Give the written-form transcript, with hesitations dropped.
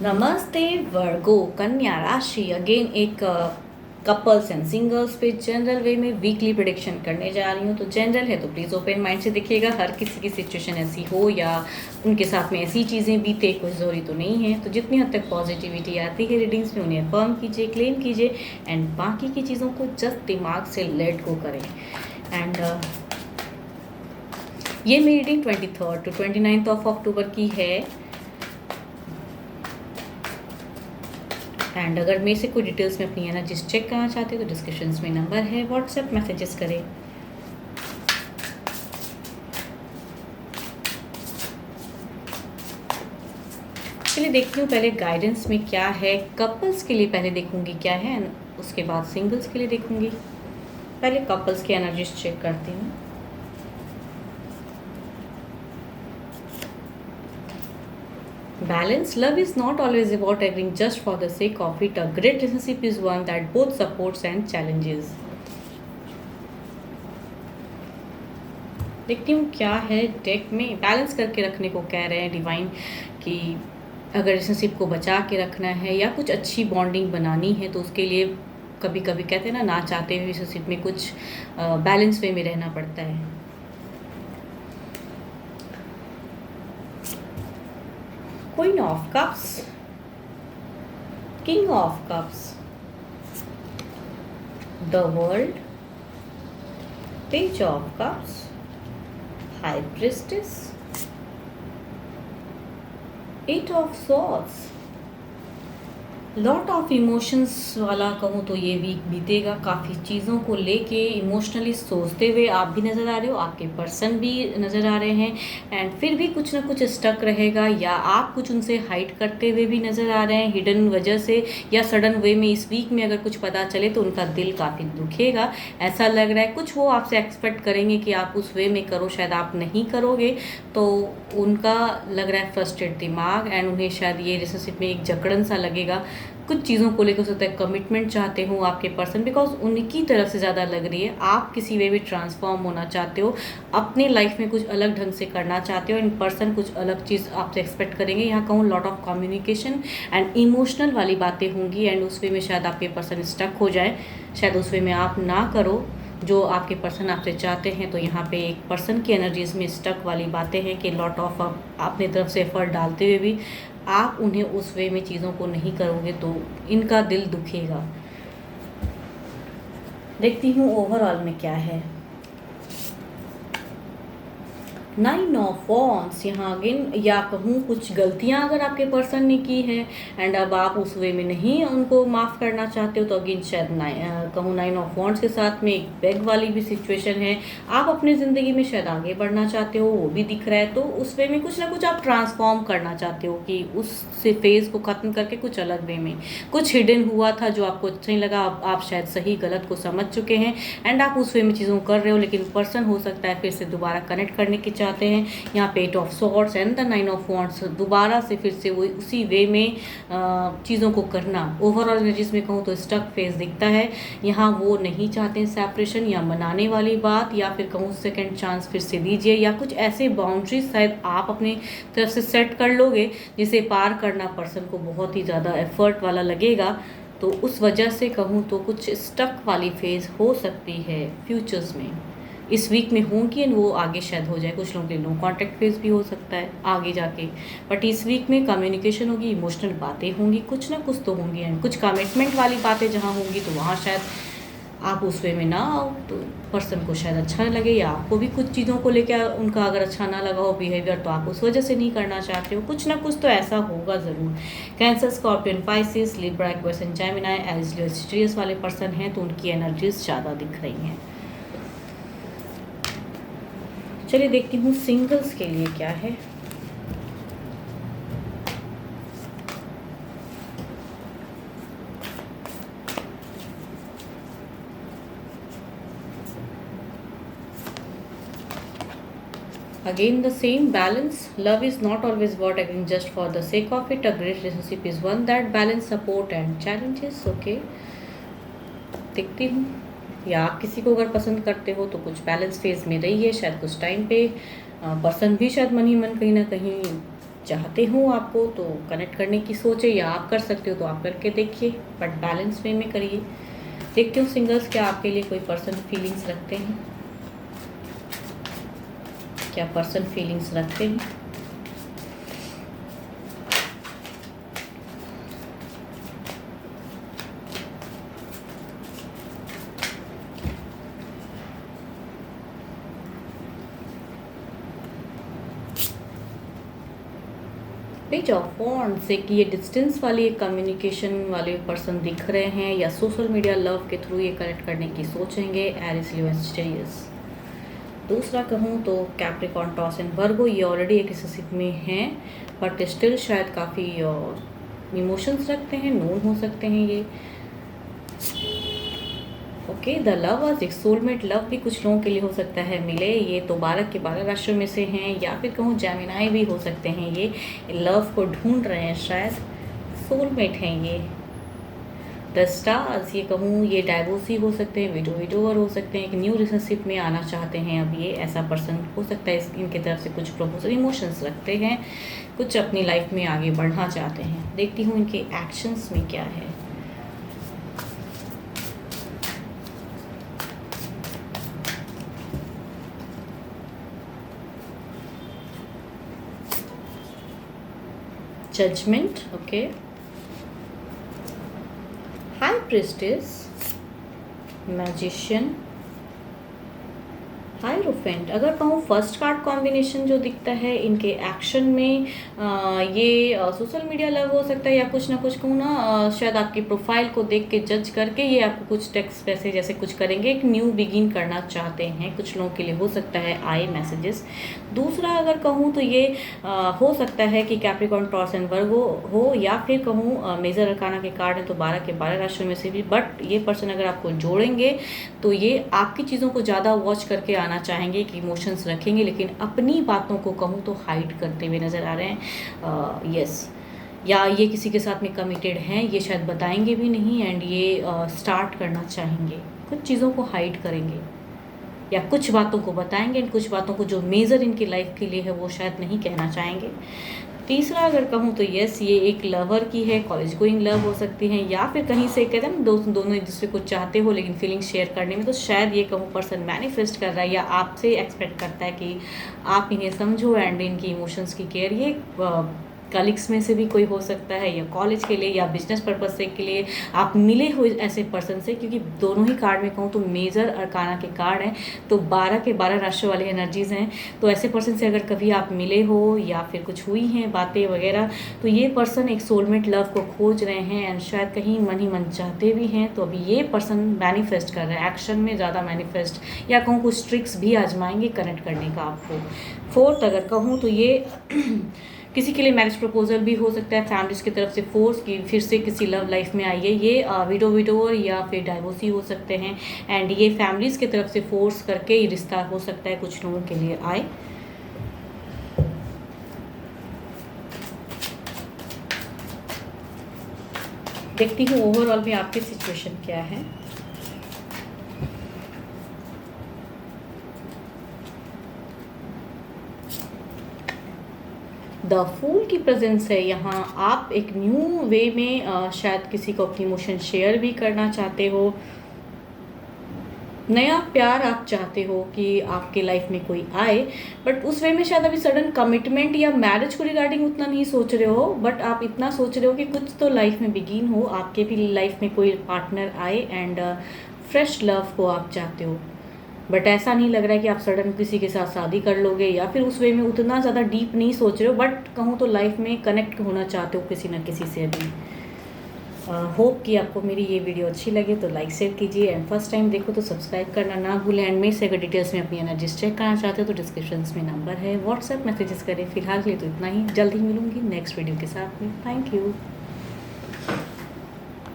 नमस्ते वर्गो कन्या राशि अगेन एक कपल्स एंड सिंगल्स पे जनरल वे में वीकली प्रेडिक्शन करने जा रही हूँ। तो जनरल है तो प्लीज़ ओपन माइंड से देखिएगा। हर किसी की सिचुएशन ऐसी हो या उनके साथ में ऐसी चीज़ें बीते कोई ज़रूरी तो नहीं है। तो जितनी हद तक पॉजिटिविटी आती है रीडिंग्स में उन्हें अफर्म कीजिए, क्लेम कीजिए एंड बाकी की चीज़ों को जस्ट दिमाग से लेट गो करें। एंड ये मेरी रीडिंग 23 to 29 ऑफ अक्टूबर की है। एंड अगर मेरे से कोई डिटेल्स में अपनी एनर्जीज चेक करना चाहते हो तो डिस्क्रिप्शन में नंबर है, व्हाट्सएप मैसेजेस करें। चलिए देखती हूँ पहले गाइडेंस में क्या है। कपल्स के लिए पहले देखूंगी क्या है, उसके बाद सिंगल्स के लिए देखूंगी। पहले कपल्स की एनर्जीज चेक करती हूँ। Balance. Love is not always about agreeing just for the sake of it. A great relationship is one that both supports and challenges. देखती हूँ क्या है डेक में। बैलेंस करके रखने को कह रहे हैं डिवाइन कि अगर रिलेशनशिप को बचा के रखना है या कुछ अच्छी बॉन्डिंग बनानी है तो उसके लिए कभी कभी कहते हैं ना चाहते हुए रिलेशनशिप में कुछ बैलेंस वे में रहना पड़ता है। Queen of Cups, King of Cups, the World, Page of Cups, High Priestess, Eight of Swords। Lot of emotions वाला कहूँ तो ये वीक बीतेगा। काफ़ी चीज़ों को लेके इमोशनली सोचते हुए आप भी नज़र आ रहे हो, आपके पर्सन भी नज़र आ रहे हैं एंड फिर भी कुछ ना कुछ स्टक रहेगा या आप कुछ उनसे हाइड करते हुए भी नज़र आ रहे हैं हिडन वजह से या सडन वे में। इस वीक में अगर कुछ पता चले तो उनका दिल काफ़ी दुखेगा, ऐसा लग रहा है। कुछ वो आपसे एक्सपेक्ट करेंगे कि आप उस वे में करो, शायद आप नहीं करोगे तो उनका लग रहा है फ्रस्ट्रेट दिमाग एंड उन्हें शायद ये रिलेशनशिप में एक जकड़न सा लगेगा। कुछ चीज़ों को लेकर हो सकता है कमिटमेंट चाहते हो आपके पर्सन, बिकॉज उनकी तरफ से ज़्यादा लग रही है। आप किसी वे भी ट्रांसफॉर्म होना चाहते हो, अपने लाइफ में कुछ अलग ढंग से करना चाहते हो एंड पर्सन कुछ अलग चीज़ आपसे एक्सपेक्ट करेंगे। यहाँ कहूँ lot of communication and emotional वाली बातें होंगी एंड उस वे में शायद आपके पर्सन स्टक हो जाए, शायद उस वे में आप ना करो जो आपके पर्सन आपसे चाहते हैं। तो यहाँ पे एक पर्सन की एनर्जीज में स्टक वाली बातें हैं कि लॉट ऑफ अपने तरफ से एफर्ट डालते हुए भी आप उन्हें उस वे में चीज़ों को नहीं करोगे तो इनका दिल दुखेगा। देखती हूँ ओवरऑल में क्या है। 9 ऑफ वॉन्ड्स यहाँ अगेन, या कहूँ कुछ गलतियाँ अगर आपके पर्सन ने की है एंड अब आप उस वे में नहीं उनको माफ़ करना चाहते हो तो अगेन शायद कहूँ 9 ऑफ वॉन्ड्स के साथ में एक बैग वाली भी सिचुएशन है। आप अपनी ज़िंदगी में शायद आगे बढ़ना चाहते हो, वो भी दिख रहा है। तो उस वे में कुछ ना कुछ आप ट्रांसफॉर्म करना चाहते हो कि उस से फेज़ को ख़त्म करके कुछ अलग वे में कुछ हिडन हुआ था जो आपको अच्छा नहीं लगा। आप शायद सही गलत को समझ चुके हैं एंड आप उस वे में चीज़ों कर रहे हो, लेकिन पर्सन हो सकता है फिर से दोबारा कनेक्ट करने की चाहते हैं। यहाँ पे 8 of swords and the 9 of wands, दोबारा से फिर से वो उसी वे में चीज़ों को करना। ओवरऑल एनर्जीज में कहूँ तो स्टक फेज दिखता है। यहाँ वो नहीं चाहते हैं सेपरेशन या मनाने वाली बात, या फिर कहूँ सेकंड चांस फिर से दीजिए, या कुछ ऐसे बाउंड्रीज शायद आप अपनी तरफ से सेट कर लोगे जिसे पार करना पर्सन को बहुत ही ज़्यादा एफर्ट वाला लगेगा। तो उस वजह से कहूँ तो कुछ स्टक वाली फेज हो सकती है फ्यूचर्स में, इस वीक में होंगी एंड वो आगे शायद हो जाए। कुछ लोगों के नो कॉन्टैक्ट फेज भी हो सकता है आगे जाके, बट इस वीक में कम्युनिकेशन होगी, इमोशनल बातें होंगी, कुछ ना कुछ तो होंगी एंड कुछ कमिटमेंट वाली बातें जहाँ होंगी तो वहाँ शायद आप उस वे में ना आओ तो पर्सन को शायद अच्छा ना लगे, या आपको भी कुछ चीज़ों को लेकर उनका अगर अच्छा ना लगा हो बिहेवियर तो आप उस वजह से नहीं करना चाहते हो। कुछ ना कुछ तो ऐसा होगा ज़रूर। Cancer, Scorpion, Pisces, Libra, Aquarius, Gemini, Aries, Leo, Sagittarius वाले पर्सन हैं तो उनकी एनर्जीज ज़्यादा दिख रही हैं। चलिए देखती हूँ सिंगल्स के लिए क्या है। Again the same balance. Love is not always about agreeing just for the sake of it. A great relationship is one that balance support and challenges. Okay, देखती हूँ। या आप किसी को अगर पसंद करते हो तो कुछ बैलेंस फेज में रही है शायद कुछ टाइम पे। पर्सन भी शायद मन ही मन कहीं ना कहीं चाहते हो आपको तो कनेक्ट करने की सोचे, या आप कर सकते हो तो आप करके देखिए, बट बैलेंस वे में करिए। देखते हो सिंगल्स, क्या आपके लिए कोई पर्सन फीलिंग्स रखते हैं? क्या पर्सन फीलिंग्स रखते हैं? पेज ऑफ वॉन्ड्स से कि ये डिस्टेंस वाली एक कम्युनिकेशन वाले पर्सन दिख रहे हैं, या सोशल मीडिया लव के थ्रू ये कनेक्ट करने की सोचेंगे। एरिस, लियो, सेजिटेरियस। दूसरा कहूँ तो कैप्रिकॉर्न, टॉरस एंड वर्गो, ये ऑलरेडी एक रिलेशनशिप में हैं, बट स्टिल शायद काफ़ी इमोशंस रखते हैं, नोन हो सकते हैं ये। ओके, द लवर्स, एक सोलमेट लव भी कुछ लोगों के लिए हो सकता है मिले। ये तो 12 के 12 राशियों में से हैं, या फिर कहूँ जेमिनाई भी हो सकते हैं। ये लव को ढूंढ रहे हैं, शायद सोलमेट हैं ये। द स्टार्स, ये कहूँ ये डाइवोर्सी हो सकते हैं, विडोवर हो सकते हैं, एक न्यू रिलेशनशिप में आना चाहते हैं अब ये, ऐसा पर्सन हो सकता है। इनकी तरफ से कुछ प्रपोजल, इमोशंस रखते हैं, कुछ अपनी लाइफ में आगे बढ़ना चाहते हैं। देखती हूँ इनके एक्शंस में क्या है। Judgement, okay. High priestess, magician, hierophant. अगर कहूँ फर्स्ट कार्ड कॉम्बिनेशन जो दिखता है इनके एक्शन में, ये सोशल मीडिया लव हो सकता है, या कुछ ना कुछ कहूँ ना, शायद आपकी प्रोफाइल को देख के जज करके ये आपको कुछ टेक्स्ट पैसे जैसे कुछ करेंगे, एक न्यू बिगिन करना चाहते हैं। कुछ लोगों के लिए हो सकता है आए मैसेजेस। दूसरा अगर कहूँ तो ये हो सकता है कि कैप्रिकॉर्न, टॉरस एंड वर्गो हो, या फिर कहूँ मेजर अरकाना के कार्ड है तो 12 के 12 राशियों में से भी। बट ये पर्सन अगर आपको जोड़ेंगे तो ये आपकी चीज़ों को ज़्यादा वॉच करके आना चाहेंगे, कि इमोशंस रखेंगे, लेकिन अपनी बातों को कहूँ तो हाइड करते हुए नज़र आ रहे हैं। यस, या ये किसी के साथ में कमिटेड हैं, ये शायद बताएंगे भी नहीं, एंड ये स्टार्ट करना चाहेंगे। कुछ चीज़ों को हाइड करेंगे, या कुछ बातों को बताएंगे, एंड कुछ बातों को जो मेजर इनकी लाइफ के लिए है वो शायद नहीं कहना चाहेंगे। तीसरा अगर कहूँ तो यस, ये एक लवर की है, कॉलेज गोइंग लव हो सकती हैं, या फिर कहीं से कहते हैं दोनों एक दूसरे को चाहते हो लेकिन फीलिंग शेयर करने में, तो शायद ये कहूँ पर्सन मैनिफेस्ट कर रहा है, या आपसे एक्सपेक्ट करता है कि आप इन्हें समझो एंड इनकी इमोशंस की केयर। ये कलीग्स में से भी कोई हो सकता है, या कॉलेज के लिए, या बिजनेस पर्पज से के लिए आप मिले हो ऐसे पर्सन से, क्योंकि दोनों ही कार्ड में कहूँ तो मेजर अरकाना के कार्ड हैं, तो 12 के 12 राशियों वाले एनर्जीज़ हैं। तो ऐसे पर्सन से अगर कभी आप मिले हो या फिर कुछ हुई हैं बातें वगैरह, तो ये पर्सन एक सोलमेट लव को खोज रहे हैं, एंड शायद कहीं मन ही मन चाहते भी हैं। तो अभी ये पर्सन मैनिफेस्ट कर रहा है, एक्शन में ज़्यादा मैनिफेस्ट, या कहूँ कुछ ट्रिक्स भी आजमाएंगे कनेक्ट करने का आपको। फोर्थ अगर कहूँ तो ये किसी के लिए मैरिज प्रपोजल भी हो सकता है, फैमिलीज की तरफ से फोर्स की फिर से किसी लव लाइफ में आइए। ये विडोवर या फिर डाइवोर्सी हो सकते हैं, एंड ये फैमिलीज की तरफ से फोर्स करके ये रिश्ता हो सकता है कुछ लोगों के लिए आए। देखती हूँ ओवरऑल में आपकी सिचुएशन क्या है। द फूल की प्रेजेंस है यहाँ। आप एक न्यू वे में शायद किसी को अपनी इमोशन शेयर भी करना चाहते हो, नया प्यार आप चाहते हो कि आपके लाइफ में कोई आए, बट उस वे में शायद अभी सडन कमिटमेंट या मैरिज को रिगार्डिंग उतना नहीं सोच रहे हो, बट आप इतना सोच रहे हो कि कुछ तो लाइफ में बिगिन हो, आपके भी लाइफ में कोई पार्टनर आए, एंड फ्रेश लव को आप चाहते हो। बट ऐसा नहीं लग रहा है कि आप सडन किसी के साथ शादी कर लोगे, या फिर उस वे में उतना ज़्यादा डीप नहीं सोच रहे हो, बट कहूँ तो लाइफ में कनेक्ट होना चाहते हो किसी न किसी से अभी। होप कि आपको मेरी ये वीडियो अच्छी लगे तो लाइक शेयर कीजिए, एंड फर्स्ट टाइम देखो तो सब्सक्राइब करना ना भूलें। एंड मेरे से अगर डिटेल्स में अपनी एनर्जीज चेक करना चाहते हो तो डिस्क्रिप्शन में नंबर है, व्हाट्सएप मैसेजेस करें। फिलहाल के लिए तो इतना ही, जल्द ही मिलूंगी नेक्स्ट वीडियो के साथ में। Thank you.